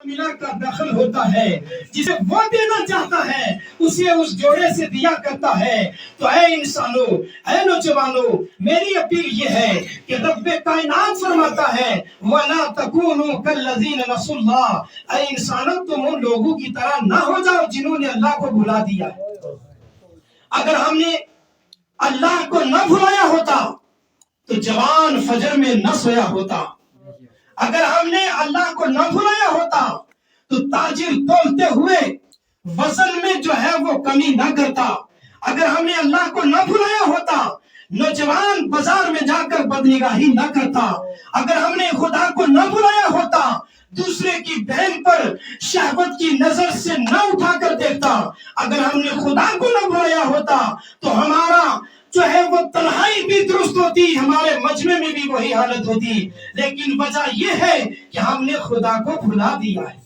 ملا کا دخل ہوتا ہے، جسے وہ دینا چاہتا ہے اسے اس جوڑے سے دیا کرتا ہے۔ تو اے انسانوں، اے نوجوانوں، میری اپیل یہ ہے کہ رب کائنات فرماتا ہے وَلَا تَكُونُوا كَالَّذِينَ نَسُوا اللَّهَ، اے انسانوں تم ان لوگوں کی طرح نہ ہو جاؤ جنہوں نے اللہ کو بھلا دیا ہے۔ اگر ہم نے اللہ کو نہ بھلایا ہوتا تو جوان فجر میں نہ سویا ہوتا، اگر ہم نے اللہ کو نہ بھلایا ہوتا تو تاجر تولتے ہوئے وزن میں جو ہے وہ کمی نہ کرتا، اگر ہم نے اللہ کو نہ بھلایا ہوتا نوجوان بازار میں جا کر بدنگاہی نہ کرتا، اگر ہم نے خدا کو نہ بھلایا ہوتا دوسرے کی بہن پر شہوت کی نظر سے نہ اٹھا کر دیکھتا، اگر ہم نے خدا کو نہ بھلایا ہوتا تو ہمارا جو ہے وہ تنہائی بھی درست ہوتی، ہمارے مجمع میں بھی وہی حالت ہوتی، لیکن وجہ یہ ہے کہ ہم نے خدا کو بھلا دیا ہے۔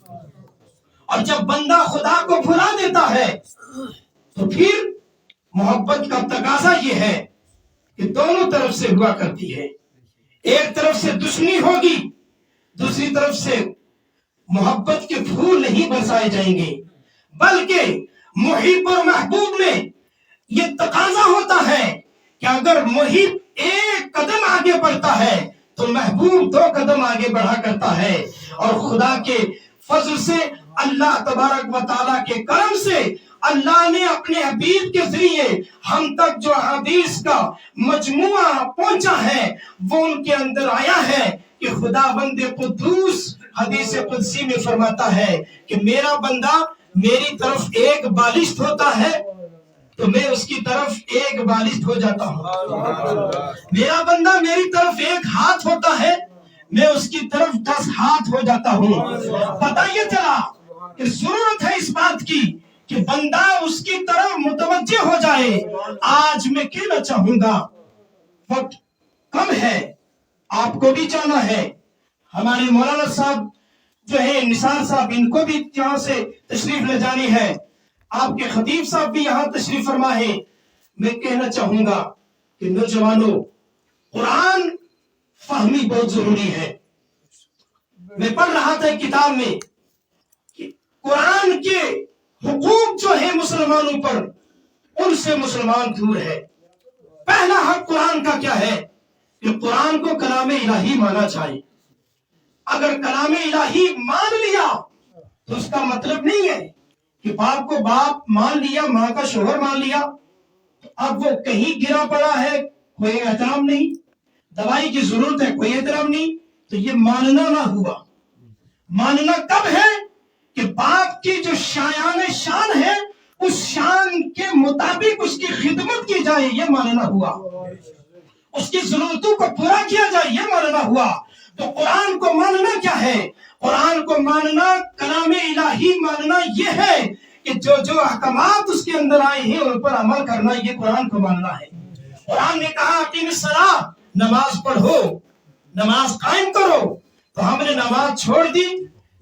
اور جب بندہ خدا کو بھلا دیتا ہے تو پھر محبت کا تقاضا یہ ہے کہ دونوں طرف سے ہوا کرتی ہے، ایک طرف سے دشمنی ہوگی، دوسری طرف سے محبت کے پھول نہیں برسائے جائیں گے، بلکہ محب اور محبوب میں یہ تقاضا ہوتا ہے کہ اگر محب ایک قدم آگے بڑھتا ہے تو محبوب 2 قدم آگے بڑھا کرتا ہے۔ اور خدا کے فضل سے، اللہ تبارک و تعالیٰ کے کرم سے اللہ نے اپنے حبیب کے ذریعے ہم تک جو حدیث کا مجموعہ پہنچا ہے وہ ان کے اندر آیا ہے کہ خدا بند قدوس حدیث قدسی میں فرماتا ہے کہ میرا بندہ میری طرف ایک بالشت ہوتا ہے تو میں اس کی طرف ایک بالشت ہو جاتا ہوں، میرا بندہ میری طرف ایک ہاتھ ہوتا ہے میں اس کی طرف 10 ہاتھ ہو جاتا ہوں۔ پتہ یہ چلا کہ ضرورت ہے اس بات کی کہ بندہ اس کی طرف متوجہ ہو جائے۔ آج میں کہنا چاہوں گا وقت کم ہے، آپ کو بھی جانا ہے، ہمارے مولانا صاحب جو ہے نثار صاحب ان کو بھی یہاں سے تشریف لے جانی ہے، آپ کے خطیب صاحب بھی یہاں تشریف فرما ہے۔ میں کہنا چاہوں گا کہ نوجوانوں، قرآن فہمی بہت ضروری ہے۔ میں پڑھ رہا تھا کتاب میں کہ قرآن کے حقوق جو ہے مسلمانوں پر ان سے مسلمان دور ہے۔ پہلا حق قرآن کا کیا ہے کہ قرآن کو کلام الہی مانا چاہیے۔ اگر کلام الہی مان لیا تو اس کا مطلب نہیں ہے کہ باپ کو باپ مان لیا، ماں کا شوہر مان لیا، اب وہ کہیں گرا پڑا ہے کوئی احترام نہیں، دوائی کی ضرورت ہے کوئی احترام نہیں، تو یہ ماننا نہ ہوا۔ ماننا کب ہے کہ باپ کی جو شان ہے اس شان کے مطابق اس کی خدمت کی جائے، یہ ماننا ہوا، اس کی ضرورتوں کو پورا کیا جائے، یہ ماننا ہوا۔ تو قرآن کو ماننا کیا ہے؟ قرآن کو ماننا، کلام الہی ماننا یہ ہے کہ جو احکامات اس کے اندر آئے ہیں ان پر عمل کرنا، یہ قرآن کو ماننا ہے۔ قرآن نے کہا اقیم الصلاۃ، نماز پڑھو، نماز قائم کرو، تو ہم نے نماز چھوڑ دی،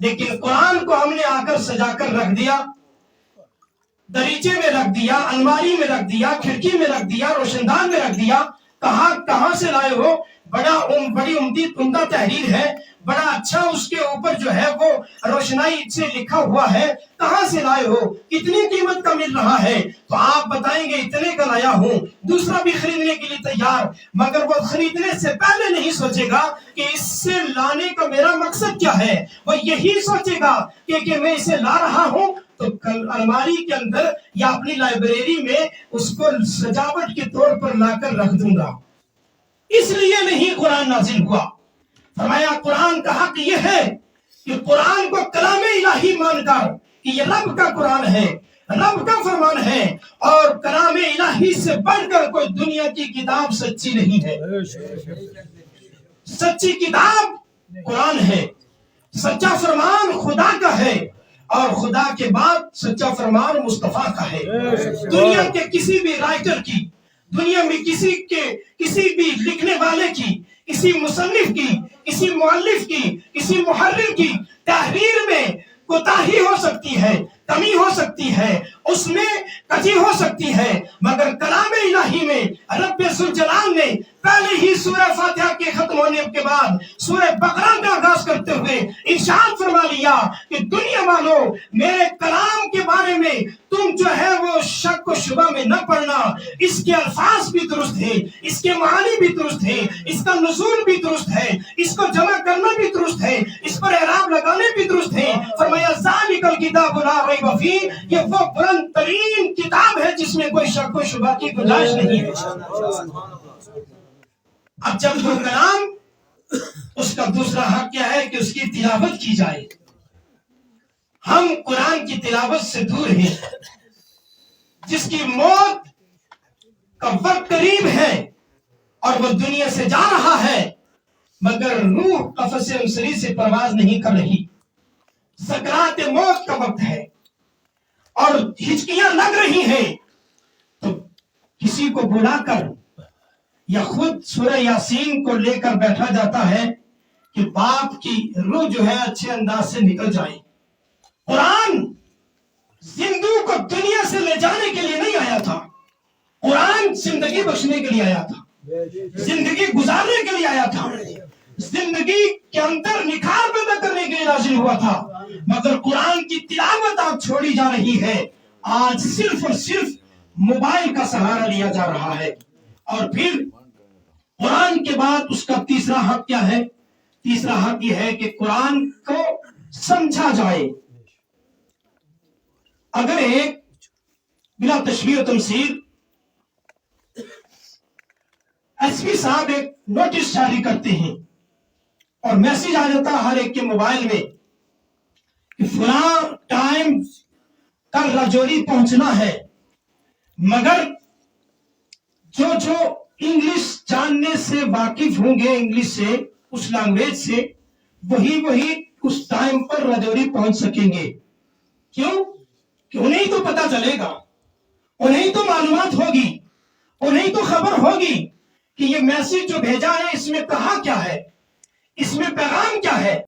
لیکن قرآن کو ہم نے آ کر سجا کر رکھ دیا، دریچے میں رکھ دیا، الماری میں رکھ دیا، کھڑکی میں رکھ دیا، روشندان میں رکھ دیا۔ کہاں سے لائے ہو؟ بڑی عمدہ تحریر ہے، بڑا اچھا اس کے اوپر جو ہے وہ روشنائی سے لکھا ہوا ہے، کہاں سے لائے ہو؟ کتنی قیمت کا مل رہا ہے؟ تو آپ بتائیں گے اتنے کا لایا ہوں، دوسرا بھی خریدنے کے لیے تیار، مگر وہ خریدنے سے پہلے نہیں سوچے گا کہ اس سے لانے کا میرا مقصد کیا ہے، وہ یہی سوچے گا کہ میں اسے لا رہا ہوں تو الماری کے اندر یا اپنی لائبریری میں اس کو سجاوٹ کے طور پر لا کر رکھ دوں گا۔ اس لیے نہیں قرآن نازل ہوا۔ فرمایا قرآن کا حق یہ ہے کہ قرآن کو کلام الہی مان کر کہ یہ رب کا قرآن ہے، رب کا فرمان ہے، اور کلام الہی سے بڑھ کر کوئی دنیا کی کتاب سچی نہیں ہے۔ سچی کتاب قرآن ہے، سچا فرمان خدا کا ہے، اور خدا کے بعد سچا فرمان مصطفیٰ کا ہے۔ دنیا کے کسی بھی رائٹر کی، دنیا میں کسی بھی لکھنے والے کی، کسی مصنف کی، کسی مؤلف کی، کسی محرر کی تحریر میں کوتاہی ہو سکتی ہے، کمی ہو سکتی ہے، اس میں کٹھی ہو سکتی ہے، مگر کلام الہی میں رب ذوالجلال نے پہلے ہی سورہ فاتحہ کے ختم ہونے کے بعد سورہ بقرہ کا آغاز کرتے ہوئے ارشاد فرما لیا کہ دنیا والوں میرے کلام کے بارے میں تم جو ہے وہ شک و شبہ میں نہ پڑنا، اس کے الفاظ بھی درست ہے، اس کے معانی بھی درست ہے، اس کا نزول بھی درست ہے، اس کو جمع کرنا بھی درست ہے، اس پر اعراب لگانے بھی درست ہے۔ فرمایا ذالک الکتاب لا ریب فیہ، یہ وہ بلند ترین کتاب ہے جس میں کوئی شک و شبہ کی گنجائش نہیں ہے۔ اب جب وہ کلام، اس کا دوسرا حق کیا ہے کہ اس کی تلاوت کی جائے۔ ہم قرآن کی تلاوت سے دور ہیں، جس کی موت کا وقت قریب ہے اور وہ دنیا سے جا رہا ہے، مگر روح قفس انصری سے پرواز نہیں کر رہی، سکرات موت کا وقت ہے اور ہچکیاں لگ رہی ہیں، تو کسی کو بلا کر یا خود سورہ یاسین کو لے کر بیٹھا جاتا ہے کہ باپ کی روح جو ہے اچھے انداز سے نکل جائے۔ قرآن زندوں کو دنیا سے لے جانے کے لیے نہیں آیا تھا، قرآن زندگی بخشنے کے لیے آیا تھا، زندگی گزارنے کے لیے آیا تھا، زندگی کے اندر نکھار پیدا کرنے کے لیے نازل ہوا تھا، مگر قرآن کی تلاوت آج چھوڑی جا رہی ہے۔ آج صرف اور صرف موبائل کا سہارا لیا جا رہا ہے۔ اور پھر قرآن کے بعد اس کا تیسرا حق کیا ہے؟ تیسرا حق یہ ہے کہ قرآن کو سمجھا جائے۔ اگر ایک بلا تشبیہ و تمثیل ایس پی صاحب ایک نوٹس جاری کرتے ہیں اور میسج آ جاتا ہے ہر ایک کے موبائل میں کہ فلاں ٹائم کل راجوری پہنچنا ہے، مگر جو انگلش جاننے سے واقف ہوں گے، انگلش سے، اس لینگویج سے، وہی اس ٹائم پر راجوری پہنچ سکیں گے۔ کیوں؟ کہ انہیں تو پتا چلے گا، انہیں تو معلومات ہوگی، انہیں تو خبر ہوگی کہ یہ میسج جو بھیجا ہے اس میں کہا کیا ہے، اس میں پیغام کیا ہے۔